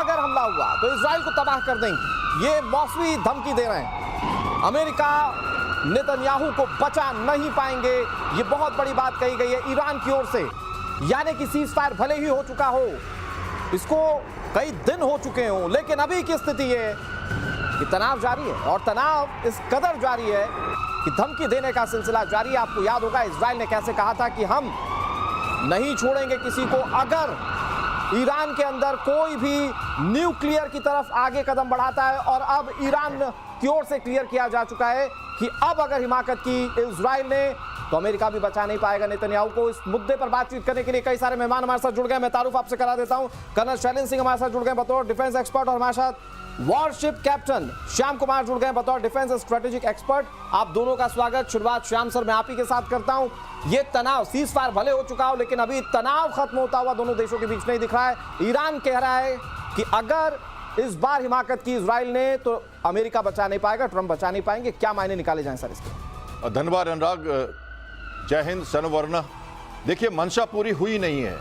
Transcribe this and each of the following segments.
अगर हमला हुआ तो इजराइल को तबाह कर देंगे। ये मौसमी धमकी दे रहे हैं। अमेरिका नेतन्याहू को बचा नहीं पाएंगे, ये बहुत बड़ी बात कही गई है ईरान की ओर से। यानी कि सीज फायर भले ही हो चुका हो, इसको कई दिन हो चुके हों, लेकिन अभी की स्थिति ये कि तनाव जारी है और तनाव इस कदर जारी है कि धमकी देने का सिलसिला जारी है। आपको याद होगा इजराइल ने कैसे कहा था कि हम नहीं छोड़ेंगे किसी को अगर ईरान के अंदर कोई भी न्यूक्लियर की तरफ आगे कदम बढ़ाता है। और अब ईरान की ओर से क्लियर किया जा चुका है कि अब अगर हिमाकत की इजराइल ने तो अमेरिका भी बचा नहीं पाएगा नेतन्याहू को। इस मुद्दे पर बातचीत करने के लिए कई सारे मेहमान हमारे साथ जुड़ गए। मैं तारुफ आपसे करा देता हूं, कर्नल शैलेंद्र सिंह हमारे साथ जुड़ गए बतौर डिफेंस एक्सपर्ट और हमारे साथ वॉरशिप कैप्टन श्याम कुमार जुड़ गए बतौर डिफेंस स्ट्रेटेजिक एक्सपर्ट। आप दोनों का स्वागत। शुरुआत श्याम सर मैं आप ही के साथ करता हूं। ये तनाव सीज फायर भले हो चुका हो, लेकिन अभी तनाव खत्म होता हुआ दोनों देशों के बीच नहीं दिख रहा है। ईरान कह रहा है कि अगर इस बार हिमाकत की इजराइल ने तो अमेरिका बचा नहीं पाएगा, ट्रंप बचा नहीं पाएंगे। क्या मायने निकाले जाएं सर इसके? धन्यवाद अनुराग, जय हिंद, सनवर्ण। देखिए, मंशा पूरी हुई नहीं है।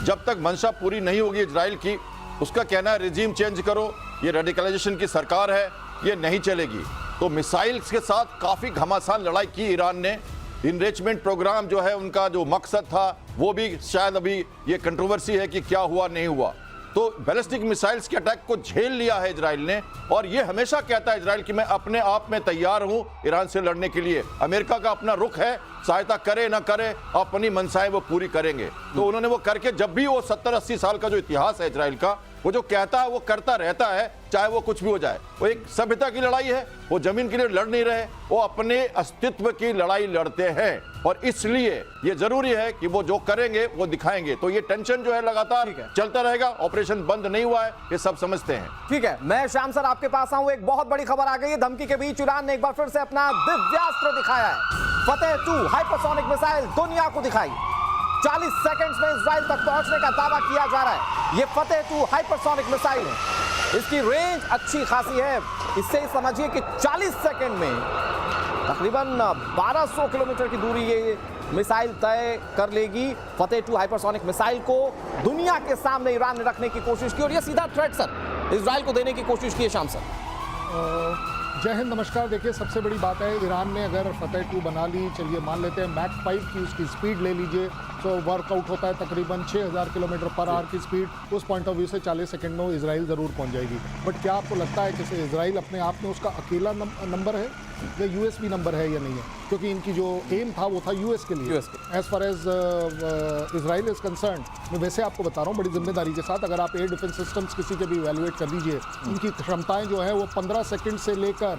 जब तक मंशा पूरी नहीं होगी इजराइल की, उसका कहना है रिजीम चेंज करो, ये रेडिकलाइजेशन की सरकार है, ये नहीं चलेगी। तो मिसाइल्स के साथ काफ़ी घमासान लड़ाई की ईरान ने। इनरिचमेंट प्रोग्राम जो है उनका जो मकसद था वो भी शायद अभी ये कंट्रोवर्सी है कि क्या हुआ नहीं हुआ। तो बैलिस्टिक मिसाइल्स के अटैक को झेल लिया है इजराइल ने, और ये हमेशा कहता है इजराइल कि मैं अपने आप में तैयार हूं ईरान से लड़ने के लिए। अमेरिका का अपना रुख है, सहायता करे ना करे अपनी मनसाएं वो पूरी करेंगे। तो उन्होंने वो करके, जब भी वो 70-80 साल का जो इतिहास है इजराइल का, वो जो कहता है वो करता रहता है, चाहे वो कुछ भी हो जाए। वो एक सभ्यता की लड़ाई है, वो जमीन के लिए लड़ नहीं रहे, वो अपने अस्तित्व की लड़ाई लड़ते हैं। और इसलिए ये जरूरी है कि वो जो करेंगे वो दिखाएंगे। तो ये टेंशन जो है लगातार चलता रहेगा, ऑपरेशन बंद नहीं हुआ है, ये सब समझते हैं। ठीक है, मैं श्याम सर आपके पास आऊं। एक बहुत बड़ी खबर आ गई है, धमकी के बीच ईरान ने एक बार फिर से अपना दिव्यास्त्र दिखाया है। फतेह 2 हाइपरसोनिक मिसाइल दुनिया को दिखाई। 40 सेकंड्स में इजराइल तक पहुंचने का दावा किया जा रहा है। ये फतेह 2 हाइपरसोनिक मिसाइल है, इसकी रेंज अच्छी खासी है। इससे समझिए कि 40 सेकंड में तकरीबन 1200 किलोमीटर की दूरी ये मिसाइल तय कर लेगी। फतेह 2 हाइपरसोनिक मिसाइल को दुनिया के सामने ईरान ने रखने की कोशिश की और ये सीधा थ्रेट सर इजराइल को देने की कोशिश की है। शाम सर जय हिंद, नमस्कार। देखिए, सबसे बड़ी बात है, ईरान ने अगर फतेह 2 बना ली, चलिए मान लेते हैं मैक 5 की उसकी स्पीड ले लीजिए, तो वर्कआउट होता है तकरीबन 6000 किलोमीटर पर आवर की स्पीड। उस पॉइंट ऑफ व्यू से 40 सेकंड में इजराइल ज़रूर पहुंच जाएगी। बट क्या आपको लगता है कि इजराइल अपने आप में उसका अकेला नंबर है या यूएस भी नंबर है या नहीं है? क्योंकि इनकी जो एम था वो था यूएस के लिए। As far as Israel is concern, मैं वैसे आपको बता रहा हूँ बड़ी जिम्मेदारी के साथ, अगर आप एयर डिफेंस सिस्टम्स किसी के भी इवेलुएट कर लीजिए, इनकी क्षमताएं जो है वो 15 सेकंड से लेकर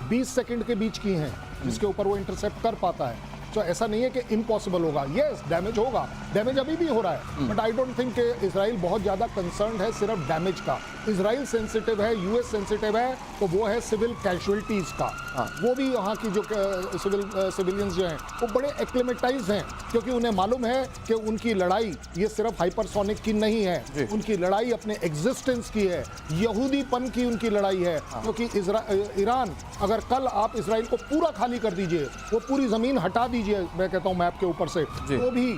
20 सेकंड के बीच की हैं, जिसके ऊपर वो इंटरसेप्ट कर पाता है। तो ऐसा नहीं है कि इम्पॉसिबल होगा। यस, डैमेज होगा, डैमेज अभी भी हो रहा है, बट आई डोंट थिंक कि इजराइल बहुत ज़्यादा कंसर्न है सिर्फ डैमेज का। इजराइल सेंसिटिव है, यूएस सेंसिटिव है, तो वो है सिविल कैजुअलिटीज़ का। वो भी वहाँ की जो सिविलियंस जो हैं वो बड़े एक्लेमेटाइज हैं, क्योंकि उन्हें मालूम है कि उनकी लड़ाई ये सिर्फ हाइपरसोनिक की नहीं है, उनकी लड़ाई अपने एग्जिस्टेंस की है, यहूदीपन की उनकी लड़ाई है। क्योंकि ईरान, अगर कल आप इजराइल को पूरा खाली कर दीजिए, वो पूरी ज़मीन हटा दीजिए, मैं कहता हूँ मैप के ऊपर से, तो भी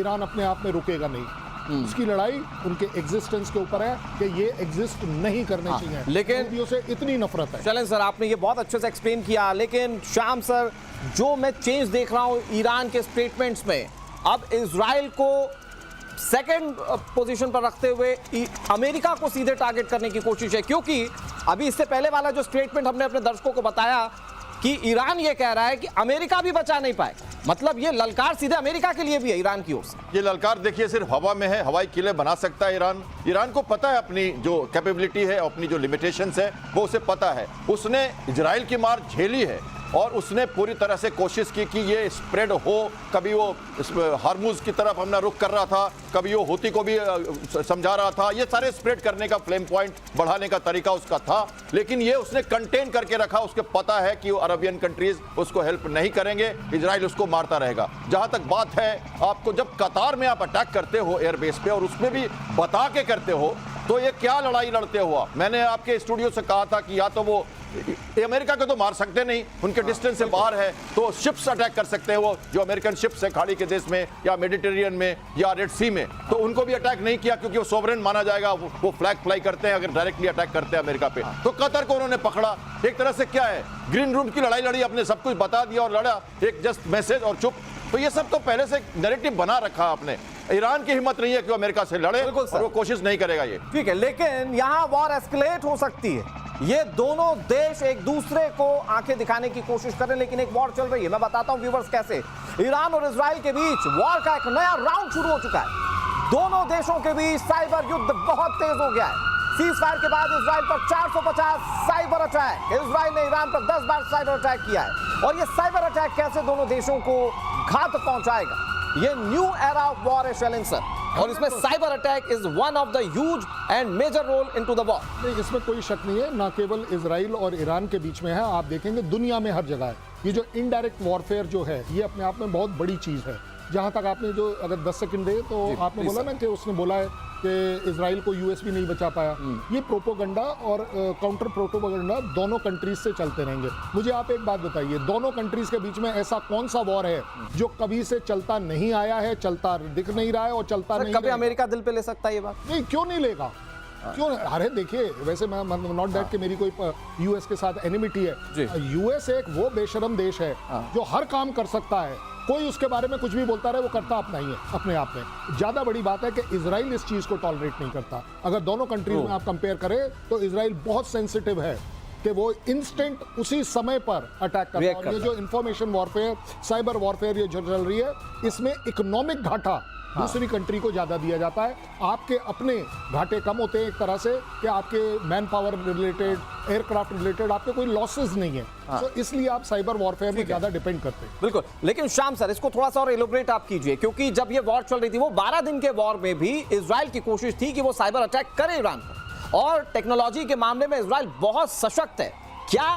ईरान अपने आप में रुकेगा नहीं। उसकी लड़ाई उनके एग्जिस्टेंस के ऊपर है कि ये एग्जिस्ट नहीं करने चाहिए। लेकिन से इतनी नफरत है। चलें सर, आपने ये बहुत अच्छे से एक्सप्लेन किया, लेकिन श्याम सर जो मैं चेंज देख रहा हूं ईरान के स्टेटमेंट्स में, अब इजराइल को सेकंड पोजीशन पर रखते हुए अमेरिका को सीधे टारगेट करने की कोशिश है। क्योंकि अभी इससे पहले वाला जो स्टेटमेंट हमने अपने दर्शकों को बताया कि ईरान ये कह रहा है कि अमेरिका भी बचा नहीं पाए, मतलब ये ललकार सीधे अमेरिका के लिए भी है ईरान की ओर से। ये ललकार देखिए सिर्फ हवा में है, हवाई किले बना सकता है ईरान। ईरान को पता है अपनी जो कैपेबिलिटी है, अपनी जो लिमिटेशंस है, वो उसे पता है। उसने इजराइल की मार झेली है और उसने पूरी तरह से कोशिश की कि ये स्प्रेड हो। कभी वो हार्मुज की तरफ अपना रुख कर रहा था, कभी वो हूती को भी समझा रहा था। ये सारे स्प्रेड करने का, फ्लेम पॉइंट बढ़ाने का तरीका उसका था, लेकिन ये उसने कंटेन करके रखा। उसके पता है कि वो अरबियन कंट्रीज उसको हेल्प नहीं करेंगे, इजराइल उसको मारता रहेगा। जहां तक बात है, आपको जब कतार में आप अटैक करते हो एयरबेस पे, और उसमें भी बता के करते हो तो ये क्या लड़ाई लड़ते हुआ? मैंने आपके स्टूडियो से कहा था कि या तो वो अमेरिका को तो मार सकते नहीं, उनके डिस्टेंस से बाहर है, तो शिप्स अटैक कर सकते हैं, वो जो अमेरिकन शिप्स है खाड़ी के देश में या मेडिटेरियन में या रेड सी में, तो उनको भी अटैक नहीं किया क्योंकि वो सोवरेन माना जाएगा, वो फ्लैग फ्लाई करते हैं अगर डायरेक्टली अटैक करते हैं अमेरिका पे। तो कतर को उन्होंने पकड़ा, एक तरह से क्या है, ग्रीन रूम की लड़ाई लड़ी, अपने सब कुछ बता दिया और लड़ा, एक जस्ट मैसेज और चुप। तो ये सब तो पहले से नैरेटिव बना रखा आपने। ईरान की हिम्मत नहीं है कि वो अमेरिका से लड़े, और वो कोशिश नहीं करेगा ये। ठीक है, लेकिन यहां वॉर एस्केलेट हो सकती है। ये दोनों देश एक दूसरे को आंखें दिखाने की कोशिश कर रहे हैं, लेकिन एक वॉर चल रही है। मैं बताता हूं व्यूअर्स कैसे। ईरान और इजराइल के बीच वॉर का एक नया राउंड शुरू हो चुका है। दोनों देशों के बीच साइबर युद्ध बहुत तेज हो गया है। सीज फायर के बाद इजराइल पर 450 साइबर अटैक, इजराइल ने ईरान पर 10 बार साइबर अटैक किया है। और ये साइबर अटैक कैसे दोनों देशों को घात पहुंचाएगा, ये न्यू एरा ऑफ वॉर है शैलेंद्र सर, और इसमें cyber attack is one of the huge and major role into the war. नहीं, इसमें कोई शक नहीं है, ना केवल इजराइल और ईरान के बीच में है, आप देखेंगे दुनिया में हर जगह है। ये जो इनडायरेक्ट वॉरफेयर जो है, ये अपने आप में बहुत बड़ी चीज है। जहां तक आपने जो अगर 10 सेकंड दे तो आपने बोला ना कि उसने बोला है कि इजराइल को यूएस भी नहीं बचा पाया। ये प्रोपोगंडा और काउंटर प्रोपोगंडा दोनों कंट्रीज से चलते रहेंगे। मुझे आप एक बात बताइए, दोनों कंट्रीज के बीच में ऐसा कौन सा वॉर है जो कभी से चलता नहीं आया है, चलता दिख नहीं रहा है और चलता नहीं कभी अमेरिका दिल पे ले सकता है ये बात? नहीं, क्यों नहीं लेगा, क्यों? अरे देखिए, वैसे मैं नॉट दैट कि मेरी कोई यूएस के साथ एनिमिटी है। यूएस एक वो बेशरम देश है जो हर काम कर सकता है, कोई उसके बारे में कुछ भी बोलता रहे, वो करता अपना ही है अपने आप में। ज्यादा बड़ी बात है कि इजराइल इस चीज को टॉलरेट नहीं करता। अगर दोनों कंट्रीज में आप कंपेयर करें तो इजराइल बहुत सेंसिटिव है कि वो इंस्टेंट उसी समय पर अटैक करता है। और ये जो इंफॉर्मेशन वॉरफेयर, साइबर वॉरफेयर ये जो चल रही है, इसमें इकोनॉमिक घाटा दूसरी कंट्री को ज्यादा दिया जाता है। आपके अपने घाटे कम होते हैं एक तरह से, कि आपके man power related, aircraft related आपके कोई लॉसेस नहीं है। तो इसलिए आप साइबर वॉरफेयर में ज्यादा डिपेंड करते हैं। बिल्कुल, लेकिन शाम सर इसको थोड़ा सा और एलोबरेट आप कीजिए, क्योंकि जब ये वॉर चल रही थी, वो 12 दिन के वॉर में भी इजराइल की कोशिश थी कि वो साइबर अटैक करे ईरान पर, और टेक्नोलॉजी के मामले में इजराइल बहुत सशक्त है। क्या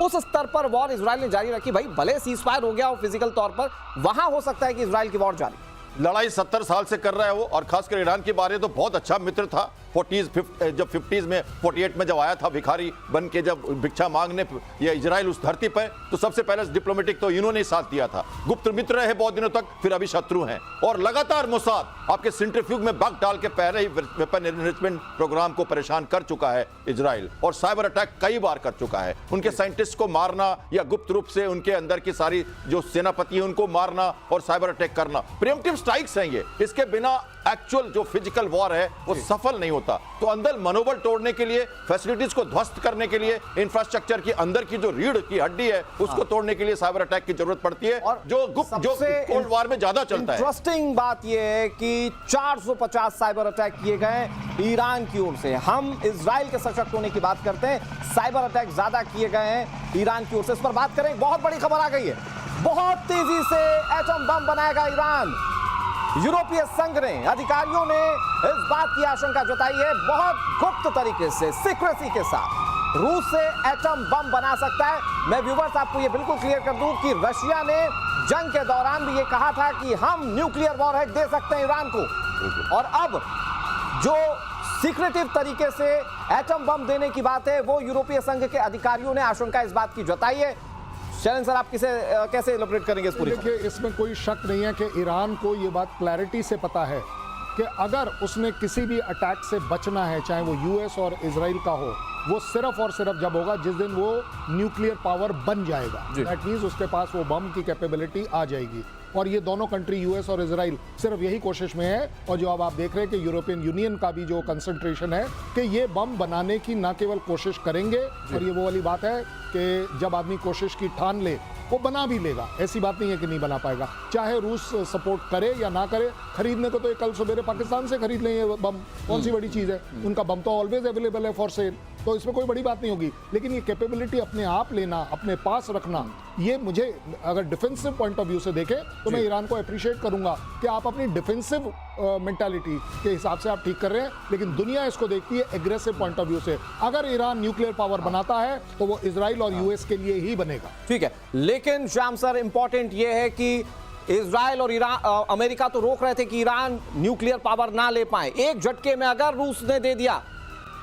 उस स्तर पर वॉर इजराइल ने जारी रखी? भाई भले सीज फायर हो गया हो फिजिकल तौर पर, वहां हो सकता है कि इजराइल की वॉर जारी। लड़ाई 70 साल से कर रहा है वो, और खासकर ईरान के बारे तो बहुत अच्छा मित्र था। 40s जब 50s में 48 में जब आया था भिखारी बन के, जब भिक्षा मांगने ये इजराइल उस धरती पर, तो सबसे पहले डिप्लोमेटिक तो इन्होंने ही साथ दिया था। गुप्त मित्र रहे बहुत दिनों तक, फिर अभी शत्रु हैं। और लगातार मोसाद आपके सेंट्रीफ्यूज में बग डाल के पहले ही वेपन एनरिचमेंट प्रोग्राम को परेशान कर चुका है इजराइल, और साइबर अटैक कई बार कर चुका है। उनके साइंटिस्ट को मारना या गुप्त रूप से उनके अंदर की सारी जो सेनापति है उनको मारना और साइबर अटैक करना, प्रिएम्प्टिव स्ट्राइक्स हैं ये। इसके बिना एक्चुअल जो फिजिकल वॉर है वो सफल नहीं होता। तो अंदर मनोबल तोड़ने के लिए, फैसिलिटीज को ध्वस्त करने के लिए, इंफ्रास्ट्रक्चर की अंदर की जो रीढ़ की हड्डी है उसको तोड़ने के लिए साइबर अटैक की जरूरत पड़ती है, और जो कोल्ड वॉर में ज्यादा चलता है। इंटरेस्टिंग बात यह है कि 450 साइबर अटैक किए गए ईरान की ओर से। हम इजराइल के सशक्त होने की बात करते हैं, साइबर अटैक ज्यादा किए गए हैं ईरान की ओर से। इस पर बात करें, बहुत बड़ी खबर आ गई है, बहुत तेजी से एटम बम बनाएगा ईरान। यूरोपीय संघ ने, अधिकारियों ने इस बात की आशंका जताई है, बहुत गुप्त तरीके से, सीक्रेसी के साथ रूस से एटम बम बना सकता है। मैं व्यूअर्स आपको यह बिल्कुल क्लियर कर दूं कि रशिया ने जंग के दौरान भी यह कहा था कि हम न्यूक्लियर वॉरहेड दे सकते हैं ईरान को, और अब जो सीक्रेटिव तरीके से एटम बम देने की बात है, वो यूरोपीय संघ के अधिकारियों ने आशंका इस बात की जताई है। शैलेंद्र सर, आप कैसे एलोबरेट करेंगे इस पूरी? देखिए, इसमें कोई शक नहीं है कि ईरान को ये बात क्लैरिटी से पता है कि अगर उसने किसी भी अटैक से बचना है, चाहे वो यूएस और इजराइल का हो, वो सिर्फ और सिर्फ जब होगा जिस दिन वो न्यूक्लियर पावर बन जाएगा। दैट मींस उसके पास वो बम की कैपेबिलिटी आ जाएगी। और ये दोनों कंट्री यूएस और इजराइल सिर्फ यही कोशिश में है। और जो अब आप देख रहे हैं कि यूरोपियन यूनियन का भी जो कंसंट्रेशन है कि ये बम बनाने की ना केवल कोशिश करेंगे, और ये वो वाली बात है कि जब आदमी कोशिश की ठान ले वो बना भी लेगा। ऐसी बात नहीं है कि नहीं बना पाएगा, चाहे रूस सपोर्ट करे या ना करे। खरीदने को तो कल सवेरे पाकिस्तान से खरीद लेंगे बम, कौन सी बड़ी चीज़ है, उनका बम तो ऑलवेज अवेलेबल है फॉर सेल, तो इसमें कोई बड़ी बात नहीं होगी। लेकिन ये कैपेबिलिटी अपने आप लेना, अपने पास रखना, ये मुझे अगर डिफेंसिव पॉइंट ऑफ व्यू से देखें तो मैं ईरान को अप्रिशिएट करूंगा कि आप अपनी डिफेंसिव मेंटालिटी के हिसाब से आप ठीक कर रहे हैं, लेकिन दुनिया इसको देखती है एग्रेसिव पॉइंट ऑफ व्यू से। अगर ईरान न्यूक्लियर पावर बनाता है तो वो इजराइल और यूएस के लिए ही बनेगा। ठीक है, लेकिन श्याम सर, इंपॉर्टेंट ये है कि इजराइल और अमेरिका तो रोक रहे थे कि ईरान न्यूक्लियर पावर ना ले पाए। एक झटके में अगर रूस ने दे दिया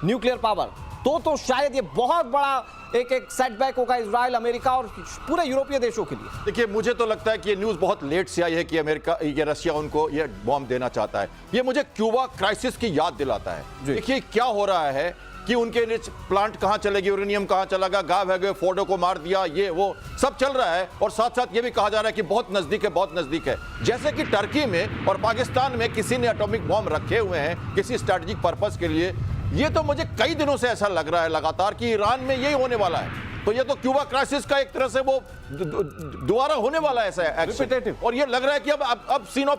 न्यूक्लियर पावर, तो शायद ये बहुत बड़ा एक सेटबैक होगा इजराइल, अमेरिका और पूरे यूरोपीय देशों के लिए। देखिए, मुझे तो लगता है कि ये न्यूज़ बहुत लेट से आई है कि अमेरिका, ये रशिया उनको ये बॉम्ब देना चाहता है। ये मुझे क्यूबा क्राइसिस की याद दिलाता है। देखिए क्या हो रहा है कि उनके लिए प्लांट कहां चलेगी, यूरेनियम कहां चलेगा, गाव है फोर्डो को मार दिया, ये वो सब चल रहा है। और साथ साथ ये भी कहा जा रहा है कि बहुत नजदीक है, बहुत नजदीक है। जैसे कि टर्की में और पाकिस्तान में किसी ने एटॉमिक बॉम्ब रखे हुए हैं किसी स्ट्रैटेजिक पर्पस के लिए। ये तो मुझे कई दिनों से ऐसा लग रहा है लगातार कि ईरान में यही होने वाला है। तो ये तो क्यूबा क्राइसिस का एक तरह से वो दोबारा होने वाला है ऐसा एक्शन। और ये लग रहा है कि अब सीन ऑफ